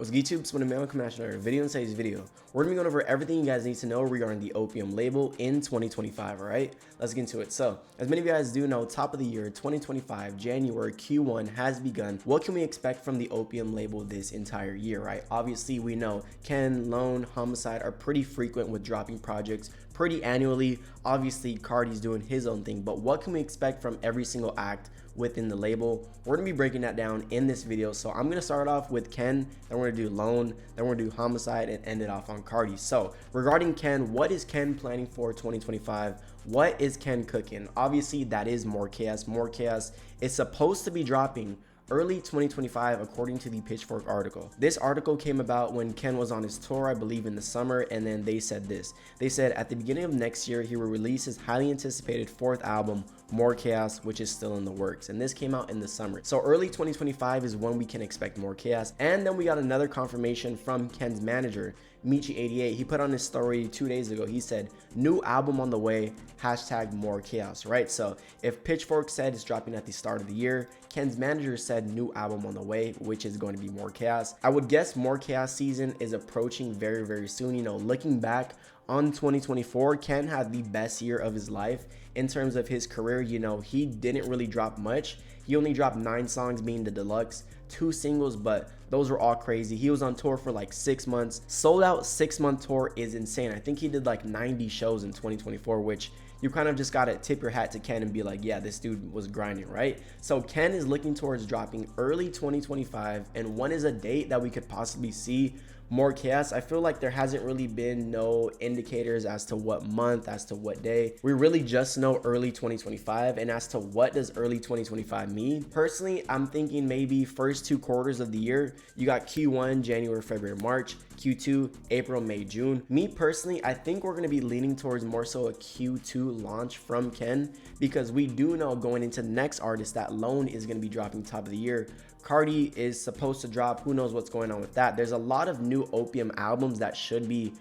What's good, YouTube? It's MONEYMAY coming at you another video. In today's video, we're going to be going over everything you guys need to know regarding the Opium label in 2025, alright? Let's get into it. So, as many of you guys do know, top of the year 2025, January Q1 has begun. What can we expect from the Opium label this entire year, right? Obviously, we know Ken, Lone, Homixide are pretty frequent with dropping projects pretty annually. Obviously, Carti's doing his own thing, but what can we expect from every single act within the label? We're gonna be breaking that down in this video. So I'm gonna start off with Ken, then we're gonna do Lone, then we're gonna do Homixide, and end it off on Carti. So regarding Ken, what is Ken planning for 2025? What is Ken cooking? Obviously, that is More Chaos. More Chaos is supposed to be dropping early 2025 according to the Pitchfork article. This article came about when Ken was on his tour, I believe in the summer, and then they said this. They said at the beginning of next year he will release his highly anticipated fourth album, More Chaos, which is still in the works, and this came out in the summer. So early 2025 is when we can expect More Chaos. And then we got another confirmation from Ken's manager, Michi88. He put on his story 2 days ago. He said, new album on the way, hashtag More Chaos, right? So if Pitchfork said it's dropping at the start of the year, Ken's manager said new album on the way, which is going to be More Chaos. I would guess More Chaos season is approaching very, very soon. You know, looking back on 2024, Ken had the best year of his life in terms of his career. You know, he didn't really drop much. He only dropped 9 songs, being the deluxe, 2 singles, but those were all crazy. He was on tour for like 6 months. Sold out 6-month tour is insane. I think he did like 90 shows in 2024, which you kind of just gotta tip your hat to Ken and be like, yeah, this dude was grinding, right? So Ken is looking towards dropping early 2025, and when is a date that we could possibly see More Chaos? I feel like there hasn't really been no indicators as to what month, as to what day. We really just know early 2025, and as to what does early 2025 mean? Personally, I'm thinking maybe first 2 quarters of the year. You got Q1, January, February, March, Q2, April, May, June. Me personally, I think we're gonna be leaning towards more so a Q2 launch from Ken, because we do know going into the next artist that Lone is gonna be dropping top of the year. Carti is supposed to drop. Who knows what's going on with that? There's a lot of new Opium albums that should be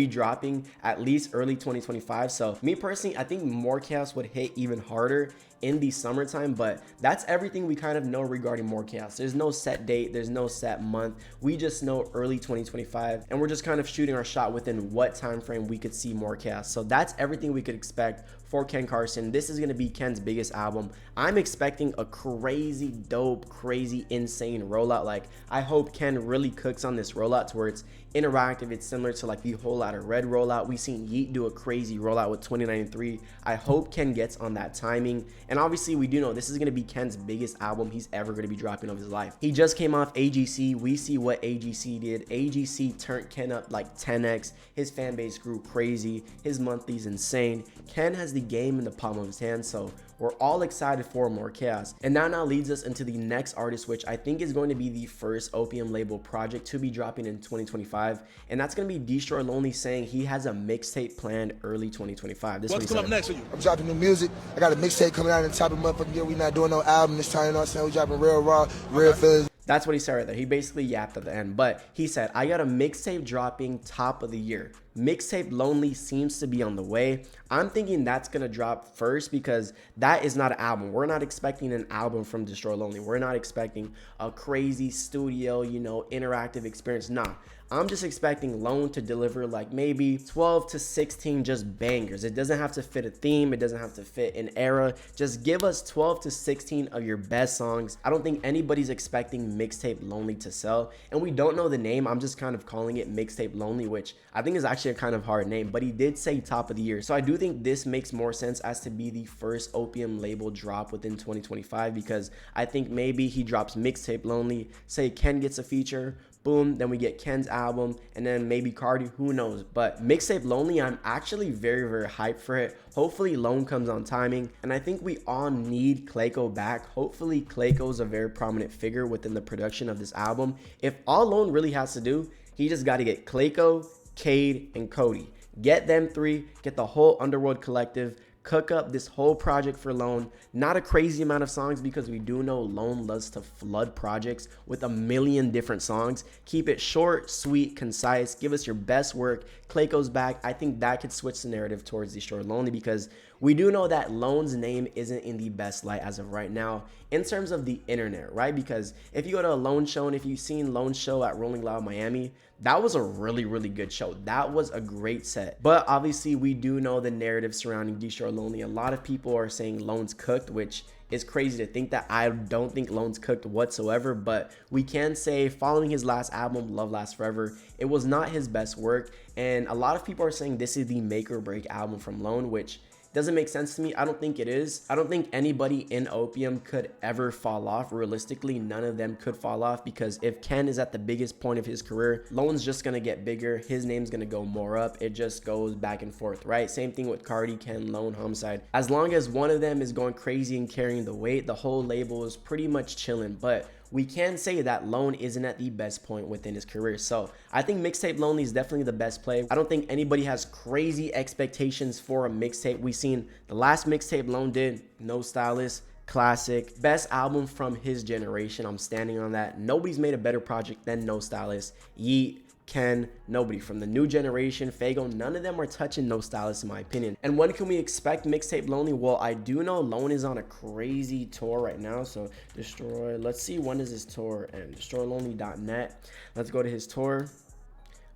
dropping at least early 2025. So me personally, I think More Chaos would hit even harder in the summertime, but that's everything we kind of know regarding More Chaos. There's no set date, there's no set month. We just know early 2025, and we're just kind of shooting our shot within what time frame we could see More Chaos. So that's everything we could expect for Ken Carson. This is going to be Ken's biggest album. I'm expecting a crazy dope, crazy insane rollout. Like, I hope Ken really cooks on this rollout to where it's interactive. It's similar to like the Whole Lotta Red rollout. We've seen Yeet do a crazy rollout with 2093. I hope Ken gets on that timing. And obviously we do know this is going to be Ken's biggest album he's ever going to be dropping of his life. He just came off AGC. We see what AGC did. AGC turned Ken up like 10x. His fan base grew crazy. His monthly's insane. Ken has the game in the palm of his hand, so we're all excited for More Chaos. And that now leads us into the next artist, which I think is going to be the first Opium label project to be dropping in 2025, and that's going to be Destroy Lonely, saying he has a mixtape planned early 2025. This What's coming up next for you? I'm dropping new music. I got a mixtape coming out in the top of the motherfucking year. We not doing no album this time, you know what I'm saying? We dropping real raw, real feelings. That's what he said right there. He basically yapped at the end, but he said, I got a mixtape dropping top of the year. Mixtape Lonely seems to be on the way. I'm thinking that's gonna drop first, because that is not an album. We're not expecting an album from Destroy Lonely. We're not expecting a crazy studio, you know, interactive experience. Nah, I'm just expecting Lone to deliver like maybe 12 to 16 just bangers. It doesn't have to fit a theme. It doesn't have to fit an era. Just give us 12 to 16 of your best songs. I don't think anybody's expecting Mixtape Lonely to sell, and we don't know the name. I'm just kind of calling it Mixtape Lonely, which I think is actually a kind of hard name, but he did say top of the year. So I do think this makes more sense as to be the first Opium label drop within 2025, because I think maybe he drops Mixtape Lonely, say Ken gets a feature, boom, then we get Ken's album, and then maybe Carti, who knows? But Mixtape Lonely, I'm actually very, very hyped for it. Hopefully Lone comes on timing, and I think we all need Clayco back. Hopefully Clayco's a very prominent figure within the production of this album. If all Lone really has to do, he just got to get Clayco, Cade, and Cody. Get them 3, get the whole Underworld collective, cook up this whole project for Lone. Not a crazy amount of songs, because we do know Lone loves to flood projects with a million different songs. Keep it short, sweet, concise. Give us your best work. Clayco's back, I think that could switch the narrative towards Destroy Lonely, because we do know that Lone's name isn't in the best light as of right now in terms of the internet, right? Because if you go to a Lone show, and if you've seen Lone show at Rolling Loud Miami, that was a really, really good show. That was a great set. But obviously, we do know the narrative surrounding Destroy Lonely. A lot of people are saying Lone's cooked, which is crazy to think that. I don't think Lone's cooked whatsoever, but we can say following his last album, Love Lasts Forever, it was not his best work. And a lot of people are saying this is the make or break album from Lone, which doesn't make sense to me. I don't think it is. I don't think anybody in Opium could ever fall off. Realistically, none of them could fall off, because if Ken is at the biggest point of his career, Lone's just gonna get bigger. His name's gonna go more up. It just goes back and forth, right? Same thing with Carti, Ken, Lone, Homixide. As long as one of them is going crazy and carrying the weight, the whole label is pretty much chilling. But we can say that Lone isn't at the best point within his career. So I think mixtape Lonely is definitely the best play. I don't think anybody has crazy expectations for a mixtape. We've seen the last mixtape Lone did, No Stylist, classic, best album from his generation. I'm standing on that. Nobody's made a better project than No Stylist. Yeet, Ken, nobody from the new generation, Fago, none of them are touching No Stylist in my opinion. And when can we expect mixtape Lonely? Well, I do know Lone is on a crazy tour right now. So Destroy, let's see, when is his tour end? DestroyLonely.net. Let's go to his tour.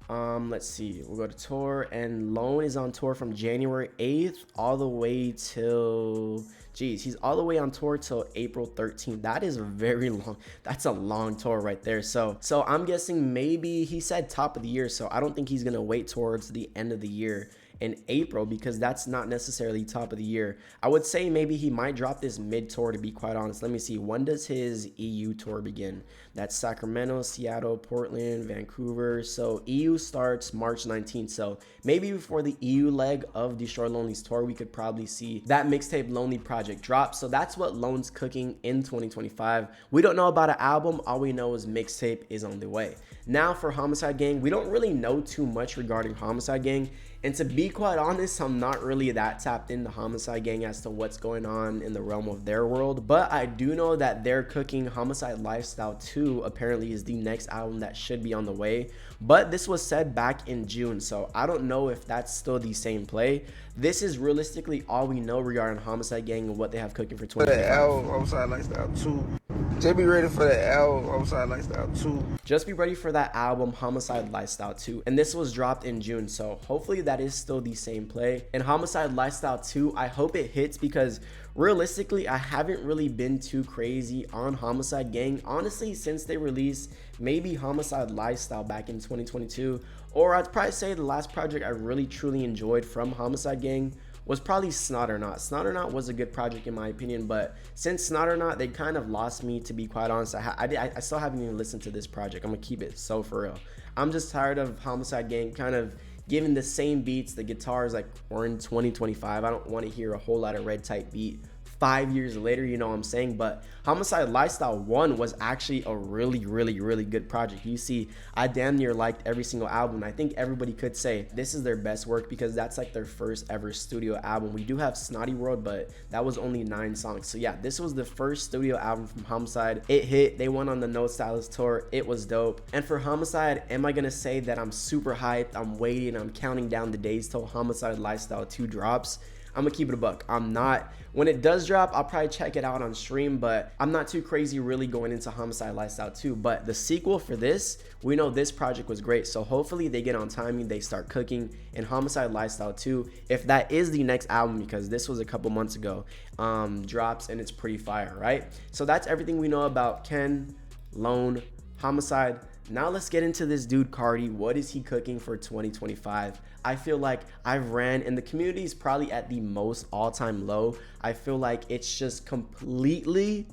Let's see, we'll go to tour, and Lone is on tour from January 8th all the way till, geez, he's all the way on tour till April 13th. That is a very long, that's a long tour right there. So I'm guessing maybe he said top of the year, so I don't think he's gonna wait towards the end of the year in April, because that's not necessarily top of the year. I would say maybe he might drop this mid tour, to be quite honest. Let me see, when does his EU tour begin? That's Sacramento, Seattle, Portland, Vancouver. So EU starts March 19th. So maybe before the EU leg of Destroy Lonely's tour, we could probably see that mixtape Lonely project drop. So that's what Lone's cooking in 2025. We don't know about an album. All we know is mixtape is on the way. Now for Homixide Gang, we don't really know too much regarding Homixide Gang. And to be quite honest, I'm not really that tapped into Homixide Gang as to what's going on in the realm of their world. But I do know that they're cooking Homixide Lifestyle 2 apparently is the next album that should be on the way. But this was said back in June, so I don't know if that's still the same play. This is realistically all we know regarding Homixide Gang and what they have cooking for 2025. Homixide Lifestyle 2. Just be ready for the album, Homixide Lifestyle 2. Just be ready for that album, Homixide Lifestyle 2. And this was dropped in June, so hopefully that is still the same play. And Homixide Lifestyle 2, I hope it hits, because realistically, I haven't really been too crazy on Homixide Gang, honestly, since they released maybe Homixide Lifestyle back in 2022. Or I'd probably say the last project I really truly enjoyed from Homixide Gang was probably Snot or Not. Snot or Not was a good project in my opinion, but since Snot or Not, they kind of lost me, to be quite honest. I still haven't even listened to this project. I'm gonna keep it so for real. I'm just tired of Homixide Gang kind of giving the same beats. The guitars, like, we're in 2025. I don't want to hear a whole lot of red type beat 5 years later, you know what I'm saying? But Homixide Lifestyle 1 was actually a really, really, really good project. You see, I damn near liked every single album. I think everybody could say this is their best work, because that's like their first ever studio album. We do have Snotty World, but that was only 9 songs. So yeah, this was the first studio album from Homixide. It hit. They went on the No Stylist tour. It was dope. And for Homixide, am I gonna say that I'm super hyped? I'm waiting. I'm counting down the days till Homixide Lifestyle 2 drops. I'm gonna keep it a buck. I'm not. When it does drop, I'll probably check it out on stream, but I'm not too crazy really going into Homixide Lifestyle 2. But the sequel for this, we know this project was great, so hopefully they get on timing, they start cooking, and Homixide Lifestyle 2, if that is the next album, because this was a couple months ago, drops, and it's pretty fire, right? So that's everything we know about Ken, Lone, Homixide. Now let's get into this dude Carti. What is he cooking for 2025? I feel like I've ran, and the community is probably at the most all-time low. I feel like it's just completely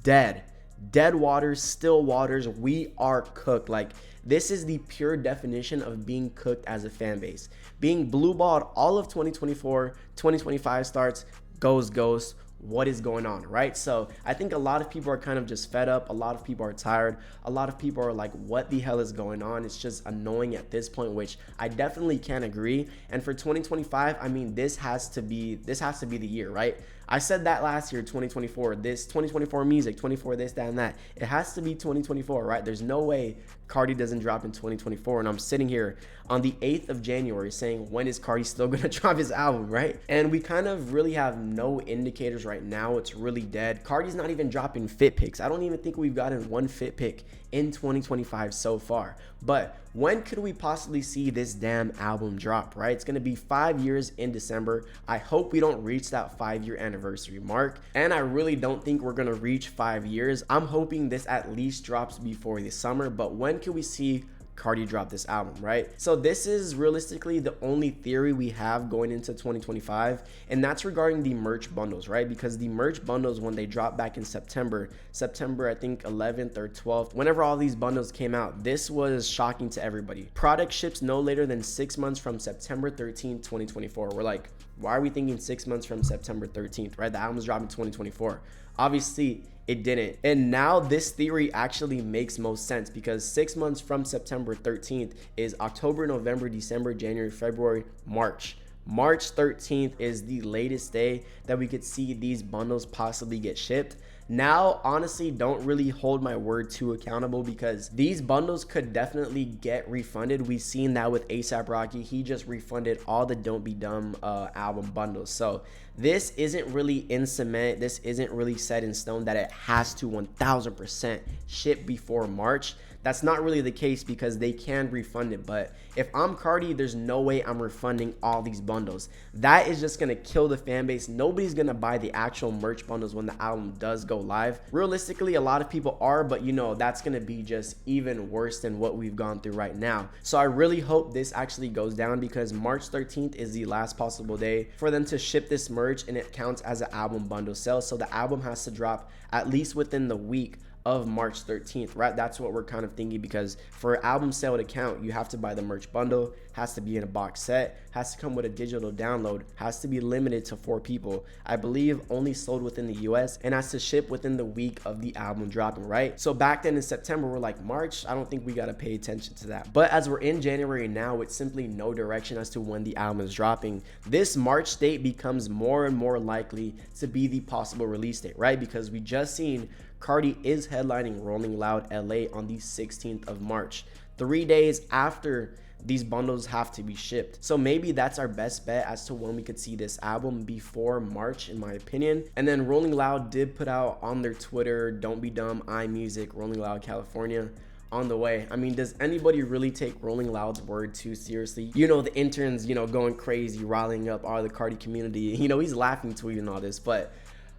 dead. Dead waters, still waters. We are cooked. Like, this is the pure definition of being cooked as a fan base. Being blue-balled all of 2024, 2025 starts, goes ghost. What is going on, right? So I think a lot of people are kind of just fed up. A lot of people are tired. A lot of people are like, what the hell is going on? It's just annoying at this point, which I definitely can agree. And for 2025, I mean, this has to be the year, right? I said that last year, 2024, this 2024 music, 24 this, that, and that. It has to be 2024, right? There's no way Carti doesn't drop in 2024. And I'm sitting here on the 8th of January saying, when is Carti still gonna drop his album, right? And we kind of really have no indicators right now. It's really dead. Carti's not even dropping fit pics. I don't even think we've gotten one fit pic in 2025 so far. But when could we possibly see this damn album drop, right? It's gonna be 5 years in December. I hope we don't reach that 5-year anniversary mark. And I really don't think we're gonna reach 5 years. I'm hoping this at least drops before the summer, but when can we see Carti drop this album, right? So this is realistically the only theory we have going into 2025, and that's regarding the merch bundles, right? Because the merch bundles, when they dropped back in September I think 11th or 12th, whenever all these bundles came out, this was shocking to everybody. Product ships no later than 6 months from September 13th, 2024. We're like, why are we thinking 6 months from September 13th, right? The album's dropping 2024. Obviously, it didn't. And now this theory actually makes most sense, because 6 months from September 13th is October, November, December, January, February, March. March 13th is the latest day that we could see these bundles possibly get shipped. Now, honestly, don't really hold my word too accountable, because these bundles could definitely get refunded. We've seen that with A$AP Rocky. He just refunded all the Don't Be Dumb album bundles. So this isn't really in cement. This isn't really set in stone that it has to 1000% ship before March. That's not really the case, because they can refund it. But if I'm Carti, there's no way I'm refunding all these bundles. That is just gonna kill the fan base. Nobody's gonna buy the actual merch bundles when the album does go live. Realistically, a lot of people are, but you know, that's gonna be just even worse than what we've gone through right now. So I really hope this actually goes down, because March 13th is the last possible day for them to ship this merch, and it counts as an album bundle sale. So the album has to drop at least within the week of March 13th, right? That's what we're kind of thinking, because for an album sale to count, you have to buy the merch bundle, has to be in a box set, has to come with a digital download, has to be limited to 4 people. I believe only sold within the US, and has to ship within the week of the album dropping, right? So back then in September, we're like, March, I don't think we gotta pay attention to that. But as we're in January now, with simply no direction as to when the album is dropping, this March date becomes more and more likely to be the possible release date, right? Because we just seen Carti is headlining Rolling Loud LA on the 16th of March, 3 days after these bundles have to be shipped. So maybe that's our best bet as to when we could see this album before March, in my opinion. And then Rolling Loud did put out on their Twitter, Don't Be Dumb, iMusic, Rolling Loud California on the way. I mean, does anybody really take Rolling Loud's word too seriously? You know, the interns, you know, going crazy, riling up all the Carti community. You know, he's laughing, tweeting all this, but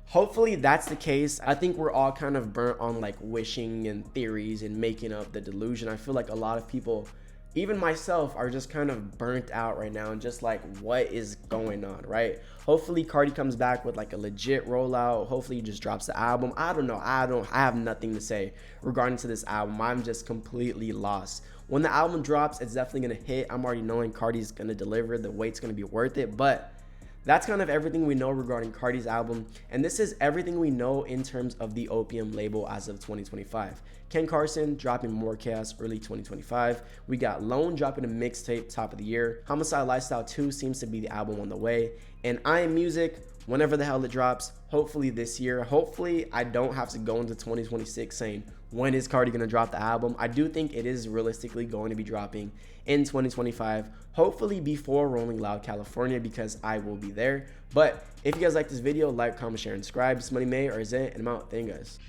hopefully that's the case. I think we're all kind of burnt on like wishing and theories and making up the delusion. I feel like a lot of people, even myself, are just kind of burnt out right now and just like, what is going on, right? Hopefully Carti comes back with like a legit rollout. Hopefully he just drops the album. I don't know. I have nothing to say regarding to this album. I'm just completely lost. When the album drops, it's definitely gonna hit. I'm already knowing Carti's gonna deliver. The wait's gonna be worth it, but that's kind of everything we know regarding Carti's album, and this is everything we know in terms of the Opium label as of 2025. Ken Carson dropping More Chaos early 2025. We got Lone dropping a mixtape top of the year. Homixide Lifestyle 2 seems to be the album on the way. And iMusic, whenever the hell it drops, hopefully this year. Hopefully I don't have to go into 2026 saying, when is Carti gonna drop the album? I do think it is realistically going to be dropping in 2025, hopefully before Rolling Loud California, because I will be there. But if you guys like this video, like, comment, share, and subscribe. It's MONEYMAY or Zent, and I'm out. Thank you guys.